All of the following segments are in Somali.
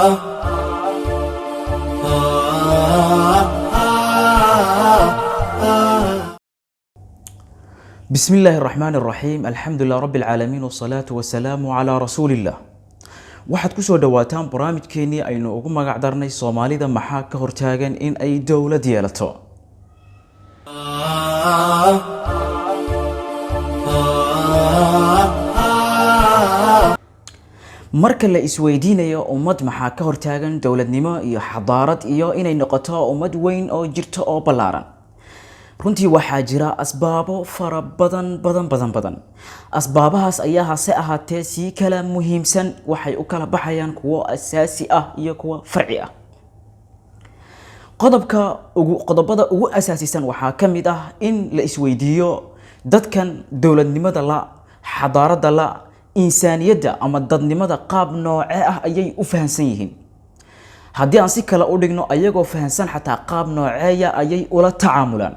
بسم الله الرحمن الرحيم الحمد لله رب العالمين والصلاة والسلام على رسول الله waxaad ku soo dhawaataan barnaamijkeenii aynu ugu magac darnay Soomaalida maxaa ka hortaagan in ay dawlad yeelato marka la isweydiinayo ummad maxaa ka hortaagan dawladnimo iyo xadaarad iyo inay noqoto ummad weyn oo jirto oo ballaaran runtii waxaa jira asbaabo fara badan asbaabahaas ayaa hase ahaatee si kala muhiimsan waxay u kala baxayaan kuwa asaasi ah iyo kuwa farci ah qodobada ugu asaasisan waxaa kamid ah in la isweydiiyo dadkan dawladnimada la xadaarada la insaaniyada ama dadnimada qaab nooce ah ayay u fahansan yihiin haddii aan si kala u dhigno ayagoo fahansan xataa qaab nooceeya ayay ula tacaamulaan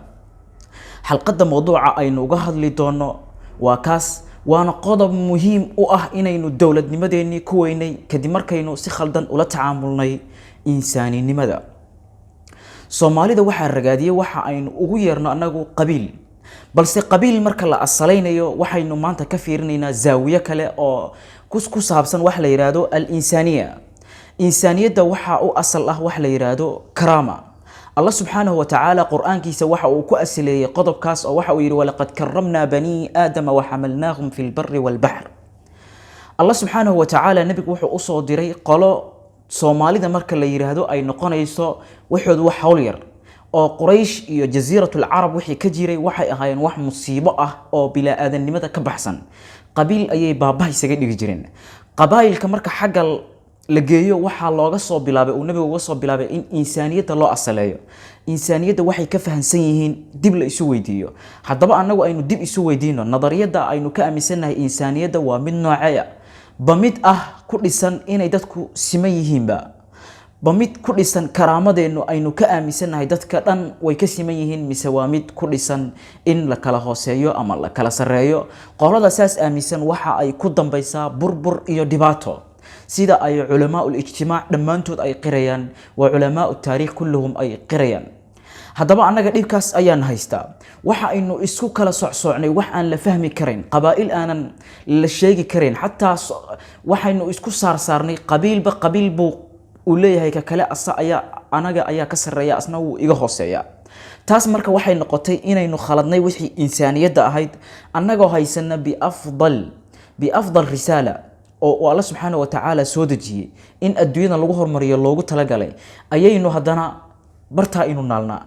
xalqada mawduuca aynu uga hadli doono waa kaas waana qodob muhiim u ah inaynu dawladnimadeennii ku weynay kadib markaynu si khaldan ula tacaamulnay insaaninimada Soomaalida waxaa ragaadiyay waxa aynu ugu yeerno anagu qabiil balse qabiil marka la asalaynayo waxaynu maanta ka fiirinaynaa zaawiyo kale oo ku saabsan wax la yiraahdo al-insaniya insaaniyada waxa uu asal ah wax la yiraahdo karama الله سبحانه وتعالى قرآن كيسا وحا وكأسلي قضب كاس أو وحا ويري ولقد كرمنا بني آدم وحملناهم في البر والبحر الله سبحانه وتعالى نبي وحا أصو ديري قالوا صومالي دا مركا اللي يرهدو أي نقون يسو وحود وحولير أو قريش يو جزيرة العرب وحي كجيري وحا إهايان وح مصيبة أو بلا آذن لماذا كبحسن قبيل أي بابا يساقيد يجيرين قبائل كمركا حق lageeyo waxa looga soo bilaabay oo nabiga uga soo bilaabay in insaaniyada loo asaleeyo insaaniyada waxay ka fahansan yihiin dib la isu weydiiyo hadaba anagu aynu dib isu weydiino nadariyada aynu ka aaminsanahay insaaniyada waa mid nooceeya bamid ah ku dhisan inay dadku siman yihiinba bamid ku dhisan karaamadeennu aynu ka aaminsanahay dadka dhan way ka siman yihiin mise waa mid ku dhisan in la kala hooseeyo ama la kala sareeyo qolada saas aaminsan waxa ay ku dambaysaa burbur iyo dhibaato sida ay culamaa ijtimaac dhamaantood ay qirayaan wa culamaa taariikh kulluhum ay qirayaan hadaba anaga dhibkaas ayaan haystaa waxa aynu isku kala socsoocnay wax aan la fahmi karin qabaa'il aanan la sheegi karin hatta waxaynu isku saarnay qabiilba qabiil buu u leeyahay ka kale anaga ayaa ka sareeya asna uu iga hooseeya taas marka waxay noqotay inaynu khaladnay wixii insaaniyada ahayd anagoo haysana bi afdal risala oo Allah subhanahu wa ta'ala soo dajiyay in adduunyada lagu hormariyo loogu talagalay ayaynu hadana barta inu naalna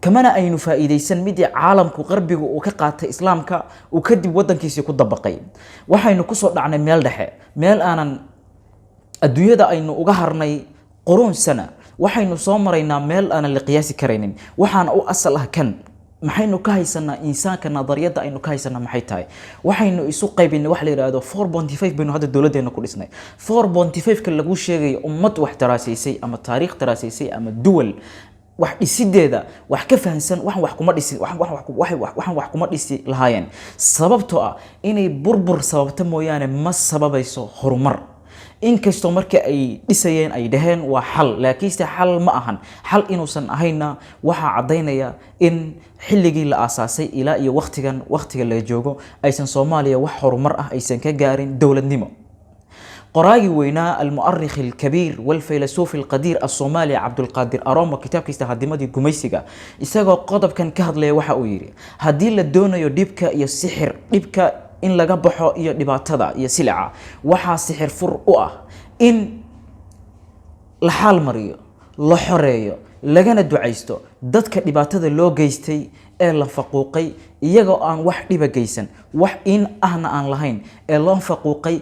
kamana aynu faa'iideysan midii caalamku qarbiga uu ka qaatay islaamka uu kadib wadankiisa ku dabaqay waxaynu ku soo dhacnay meel dhexe meel aanan adduunyada aynu uga harnay qurun sana waxaynu soo maraynaa meel aanan la qiyaasi kareynin waxaana u asal ah kan maxaynu ka haysanaa insaanka nadariyada aynu ka haysanaa maxay tahay waxaynu isu qaybinay wax la yiraahdo 4.5 baynu hadda dawladeena ku dhisnay 4.5 ka lagu sheegay ummad wax daraasaysay ama taariikh daraasaysay ama duwal wax dhisideeda wax ka fahansan wax kuma dhisi lahaayeen sababtoo ah inay burbur sababta mooyaane ma sababayso horumar inkastoo marka ay dhisayeen ay dhaheen waa xal laakiin xal ma ahan xal inuusan ahayna waxa cadeynaya in xilligii la asaasay ilaa iyo waqtiga la joogo aysan Soomaaliya wax horumar ah aysan ka gaarin dawladnimo قراغي وينا المؤرخ الكبير والفيلسوف القدير الصومالي عبد القادر أروما كتاب كيستا هديمادي قميسيغا إساغو قضب كان كهدلي وحا ويري هدي لدونا يو ديبكا يو سحر ديبكا إن لغا بحو يو ديباتادا يو سلعة وحا سحر فرقوة إن لحال مريو لحريو لغانا دعيستو دادكا ديباتادا لو جيستي ee la faquuqay iyagoo aan wax dhiba geysan wax in ahna aan lahayn ee loo faquuqay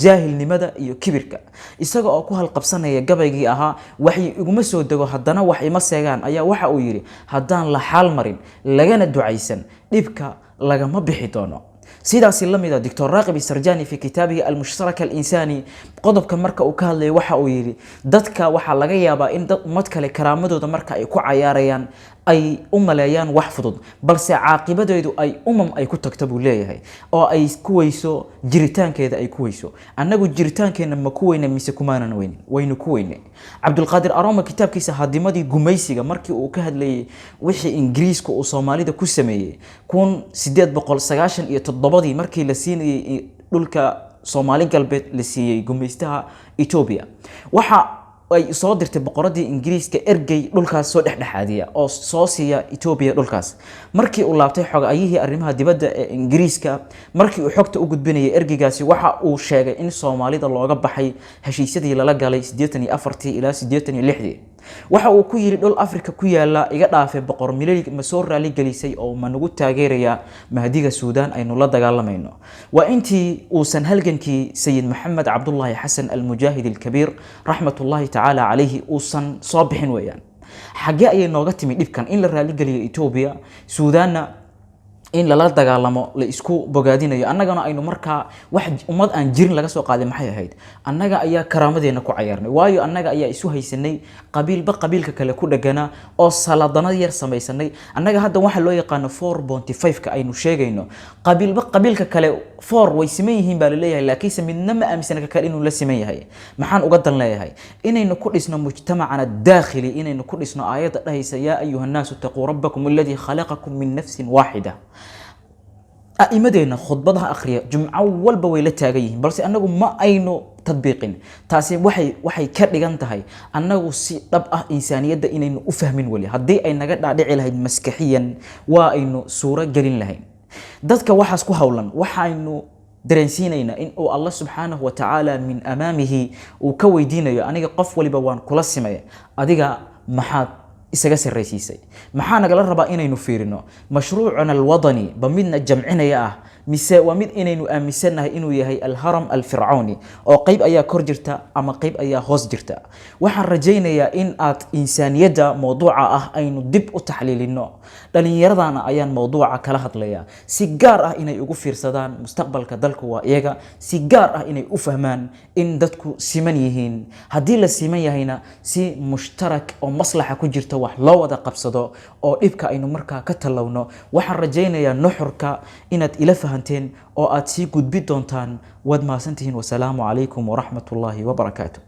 jaahilnimada iyo kibirka isaga oo ku halqabsanaya gabaygii ahaa waxay iguma soo dago hadana wax ima seegaan ayaa waxa uu yiri hadaan la xal marin lagana ducaysan dhibka lagama bixi doono sidaasi la mid ah Dr. Raqib Sarjani fi kitaabihi al-mushtarak al-insani qodobka marka uu ka hadlay waxa uu yiri dadka waxa laga yaabaa in dad umad kale karaamadooda marka ay ku cayaarayaan ay u maleeyaan wax fudud balse caaqibadeedu ay ay ku tagto buu leeyahay oo ay ku weyso jiritaankeeda ay ku weyso annagu jiritaankeena ma ku weyna mise kumaanan weyn waynu ku weynay Abdul Qadir Aroma kitaabkiisa hadimadii gumaysiga markii uu ka hadlayay wixii Ingiriiska uu Soomaalida ku sameeyay 1897 markii la siinayay dhulka Soomaali galbeed la siiyay gumaystaha Ethiopia waxa ay soo dirtay boqoradii Ingiriiska ergey dhulkaas soo dhexdhexaadiya oo soo siiya Ethiopia dhulkaas markii uu laabtay xog ayihii arrimaha dibadda ee Ingiriiska markii uu xogta u gudbinayay ergeygaasi waxa uu sheegay in Soomaalida looga baxay heshiisyadii lala galay 84 ilaa 86 waxa uu ku yiri dhul Afrika ku yaala iga dhaafay boqor milig ma soo raali galisay oo ma nagu taageeraya Mahdiga Suudaan aynu la dagaalamayno waa intii uu san halgankii Sayid Maxamed Cabdullaahi Xasan al-Mujaahid al-Kabiir rahmatullahi ta'ala alayhi uu san soo bixin weeyaan xagee ay nooga timi dhibkan in la raali galiyo Ethiopia Suudaanna in la dagaalamo la isku bogaadinayo annagana aynu markaa wax ummad aan jirin laga soo qaaday maxay ahayd annaga ayaa karaamadeena ku cayaarnay waayo annaga ayaa isu haysanay qabiilba qabiilka kale ku dhagana oo saladanad yar samaysanay annaga hadda waxa loo yaqaan 4.5 ka aynu sheegayno qabiilba qabiilka kale 4 way siman yihiin baa la leeyahay laakiin midna ma aaminsan ka kale inuu la siman yahay maxaan uga dan leeyahay inaynu ku dhisno mujtamacana daakhili inaynu ku dhisno aayada dhahaysa yaa ayuha naasu taquu rabbakum alladhi khalaqakum min nafsin waahida أئمدنا خطبتها أخرية جمعة والبويلة تاجيهم بس أنه ما أينو تطبيقين تاسي وحي كرديان تهاي أنه سي طبعا إنسانية دا إنه أفهمين ولي هدي أي نجد داعي لهاي مسكحيا وإنه صورة جرين لهاي ذاتك وحاس كهولا وحاينو درنسينينا إن الله سبحانه وتعالى من أمامه وكوي دينا أنا قف ولي بوان كل السماء أديك محاد isaga sarreysay maxaa naga la rabaa inaynu fiirino mashruucana alwadani bamidna jamcinaya ah mise waa mid inaynu aaminsanahay inuu yahay al-haram al-fir'auni oo qayb ayaa kor jirta ama qayb ayaa hoos jirta waxaan rajaynayaa in aad insaaniyada mowduuca ah aynu dib u taxliilino dhalinyaradana ayaan mowduuca kala hadlaya si gaar ah inay ugu fiirsadaan mustaqbalka dalku waa iyaga si gaar ah inay u fahmaan in dadku siman yihiin haddii la siman yahayna si mushtarak oo maslaxa ku jirta wax loo wada qabsado oo dhibka aynu markaa ka talowno waxaan rajaynayaa nuxurka inaad ila fahanteen oo aad sii gudbi doontaan wad maasantihiin wasalaamu calaykum waraxmatullaahi wabarakaatuh